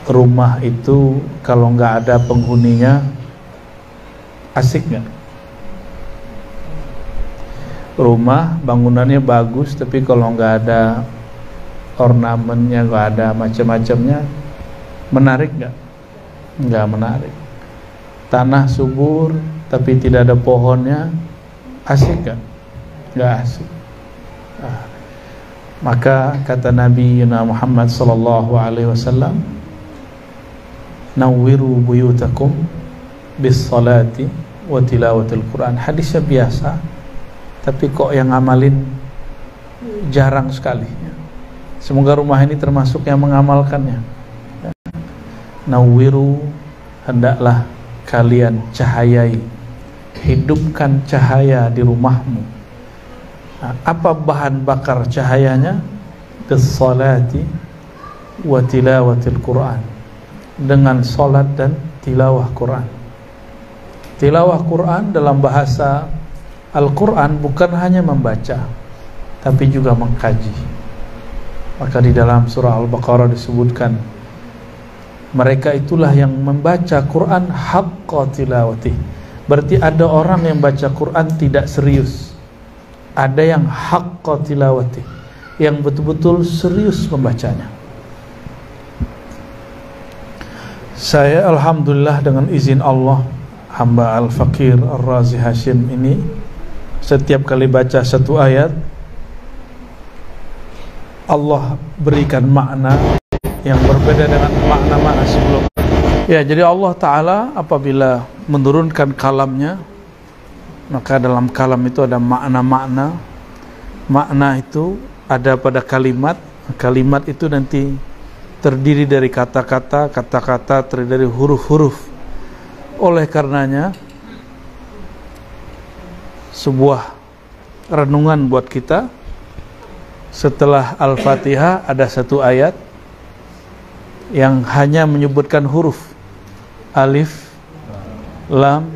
rumah itu kalau nggak ada penghuninya asik nggak? Rumah bangunannya bagus tapi kalau nggak ada ornamennya, nggak ada macam-macamnya, menarik nggak? Nggak menarik. Tanah subur tapi tidak ada pohonnya, asik nggak? Nggak asik. Maka kata Nabi Muhammad sallallahu alaihi wasallam, nawwiru buyutakum bis salati wa tilawatil Quran. Hadisnya biasa, tapi kok yang ngamalin jarang sekali. Semoga rumah ini termasuk yang mengamalkannya. Nawwiru, hendaklah kalian cahayai, hidupkan cahaya di rumahmu. Nah, apa bahan bakar cahayanya? Bis salati wa tilawatil Quran, dengan salat dan tilawah Quran. Tilawah Quran dalam bahasa Al-Quran bukan hanya membaca, tapi juga mengkaji. Maka di dalam surah Al-Baqarah disebutkan, mereka itulah yang membaca Quran haqqa tilawati. Berarti ada orang yang baca Quran tidak serius, ada yang haqqa tilawati, yang betul-betul serius membacanya. Saya alhamdulillah dengan izin Allah, hamba Al-Faqir Ar-Razi Hashim ini, setiap kali baca satu ayat Allah berikan makna yang berbeda dengan makna-makna sebelumnya. Ya, jadi Allah Ta'ala apabila menurunkan kalamnya, maka dalam kalam itu ada makna-makna. Makna itu ada pada kalimat. Kalimat itu nanti terdiri dari kata-kata, kata-kata terdiri dari huruf-huruf. Oleh karenanya sebuah renungan buat kita, setelah Al-Fatihah ada satu ayat yang hanya menyebutkan huruf alif, lam,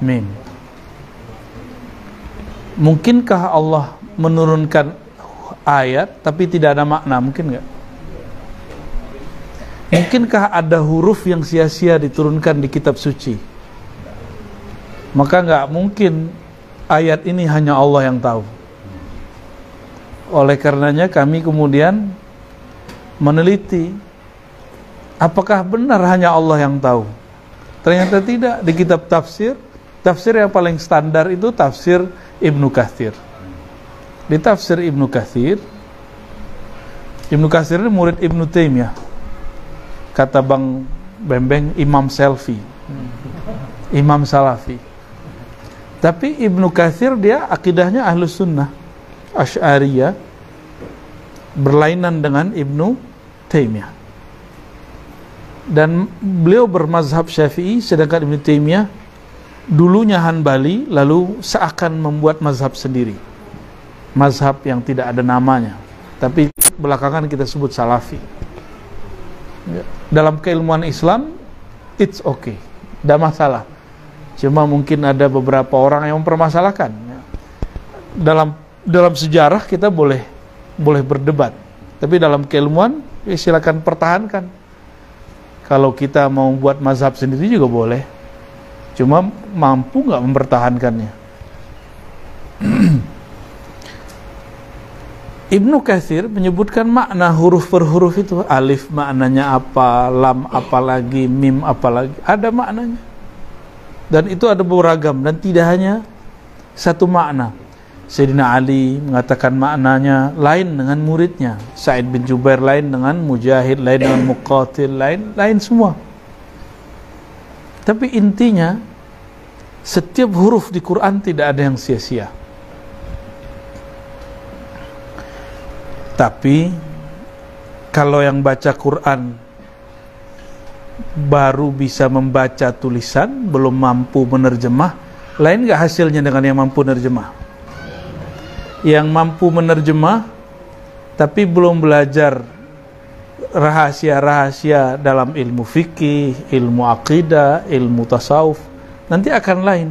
mim. Mungkinkah Allah menurunkan ayat tapi tidak ada makna? Mungkin nggak? Mungkinkah ada huruf yang sia-sia diturunkan di kitab suci? Maka nggak mungkin ayat ini hanya Allah yang tahu. Oleh karenanya kami kemudian meneliti, apakah benar hanya Allah yang tahu? Ternyata tidak. Di kitab tafsir, tafsir yang paling standar itu tafsir Ibnu Katsir. Di tafsir Ibnu Katsir ini murid Ibnu Taimiyah. Kata Bang Bembeng, Imam Selfie, Imam Salafi. Tapi Ibnu Katsir dia akidahnya Ahlus Sunnah Asy'ariyah, berlainan dengan Ibnu Taimiyah. Dan beliau bermazhab Syafi'i, sedangkan Ibnu Taimiyah dulunya Hanbali, lalu seakan membuat mazhab sendiri, mazhab yang tidak ada namanya, tapi belakangan kita sebut Salafi. Dalam keilmuan Islam it's okay, tidak masalah. Cuma mungkin ada beberapa orang yang mempermasalahkan. Dalam sejarah kita boleh berdebat, tapi dalam keilmuan ya silakan pertahankan. Kalau kita mau buat mazhab sendiri juga boleh, cuma mampu nggak mempertahankannya. Ibnu Katsir menyebutkan makna huruf per huruf itu. Alif maknanya apa, lam apa lagi, mim apa lagi, ada maknanya. Dan itu ada beragam dan tidak hanya satu makna. Sayyidina Ali mengatakan maknanya lain dengan muridnya, Sa'id bin Jubair lain dengan Mujahid, lain dengan Muqatil, lain semua. Tapi intinya setiap huruf di Quran tidak ada yang sia-sia. Tapi kalau yang baca Quran baru bisa membaca tulisan, belum mampu menerjemah, lain gak hasilnya dengan yang mampu menerjemah? Yang mampu menerjemah tapi belum belajar rahasia-rahasia dalam ilmu fikih, ilmu akidah, ilmu tasawuf, nanti akan lain.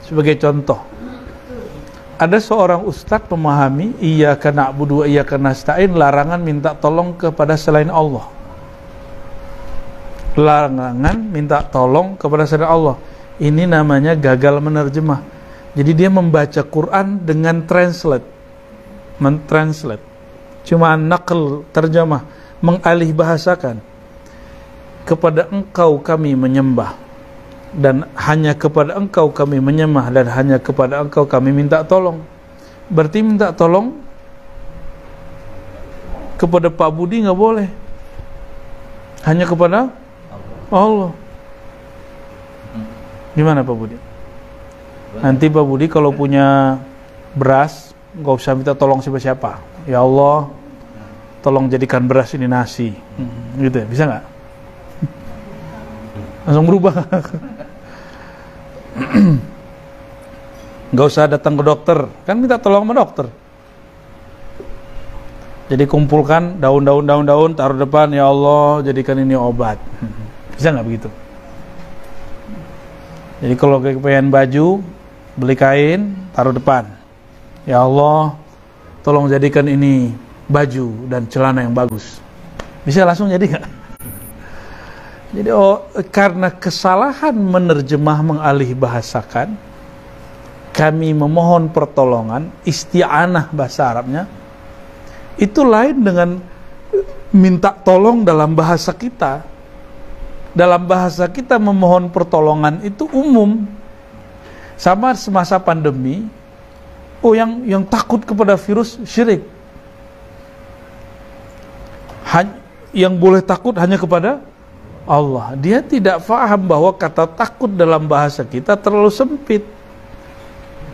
Sebagai contoh, ada seorang ustadz memahami iyyaka na'budu wa iyyaka nasta'in, larangan minta tolong kepada selain Allah. larangan minta tolong kepada selain Allah. Ini namanya gagal menerjemah. Jadi dia membaca Quran dengan mentranslate, cuma naql, terjemah, mengalih bahasakan. Kepada engkau kami menyembah, dan hanya kepada engkau kami menyembah, dan hanya kepada engkau kami minta tolong. Berarti minta tolong kepada Pak Budi nggak boleh, hanya kepada Allah. Gimana Pak Budi? Nanti Pak Budi kalau punya beras nggak usah minta tolong siapa-siapa. Ya Allah, tolong jadikan beras ini nasi, gitu ya, bisa nggak? Langsung berubah. Nggak usah datang ke dokter, kan minta tolong sama dokter. Jadi kumpulkan daun-daun, taruh depan, ya Allah jadikan ini obat. Bisa nggak begitu? Jadi kalau pengen baju, beli kain, taruh depan. Ya Allah, tolong jadikan ini baju dan celana yang bagus. Bisa langsung jadi nggak? Jadi karena kesalahan menerjemah, mengalih bahasakan, kami memohon pertolongan, isti'anah bahasa Arabnya, itu lain dengan minta tolong dalam bahasa kita. Dalam bahasa kita memohon pertolongan itu umum. Sama semasa pandemi, yang takut kepada virus syirik. Yang boleh takut hanya kepada Allah. Dia tidak paham bahwa kata takut dalam bahasa kita terlalu sempit.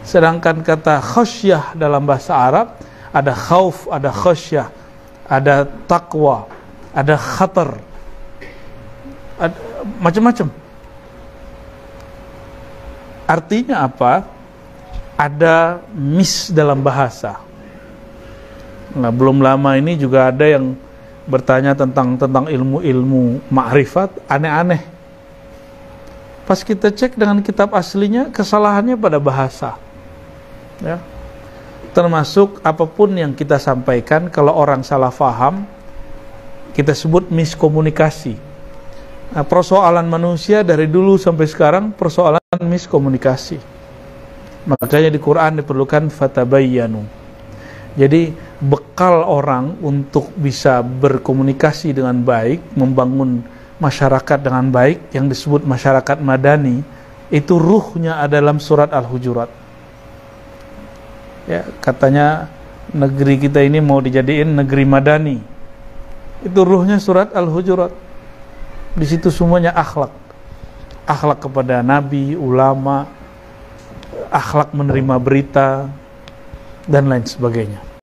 Sedangkan kata khasyah dalam bahasa Arab ada khauf, ada khasyah, ada taqwa, ada khatar, macam-macam. Artinya apa? Ada miss dalam bahasa. Nah, belum lama ini juga ada yang bertanya tentang ilmu-ilmu ma'rifat aneh-aneh. Pas kita cek dengan kitab aslinya, kesalahannya pada bahasa. Ya. Termasuk apapun yang kita sampaikan, kalau orang salah faham, kita sebut miskomunikasi. Nah, persoalan manusia dari dulu sampai sekarang persoalan miskomunikasi. Makanya di Quran diperlukan fatabayyanu. Jadi bekal orang untuk bisa berkomunikasi dengan baik, membangun masyarakat dengan baik, yang disebut masyarakat madani, itu ruhnya ada dalam surat Al-Hujurat. Ya, katanya negeri kita ini mau dijadiin negeri madani. Itu ruhnya surat Al-Hujurat. Di situ semuanya akhlak. Akhlak kepada nabi, ulama, akhlak menerima berita, dan lain sebagainya.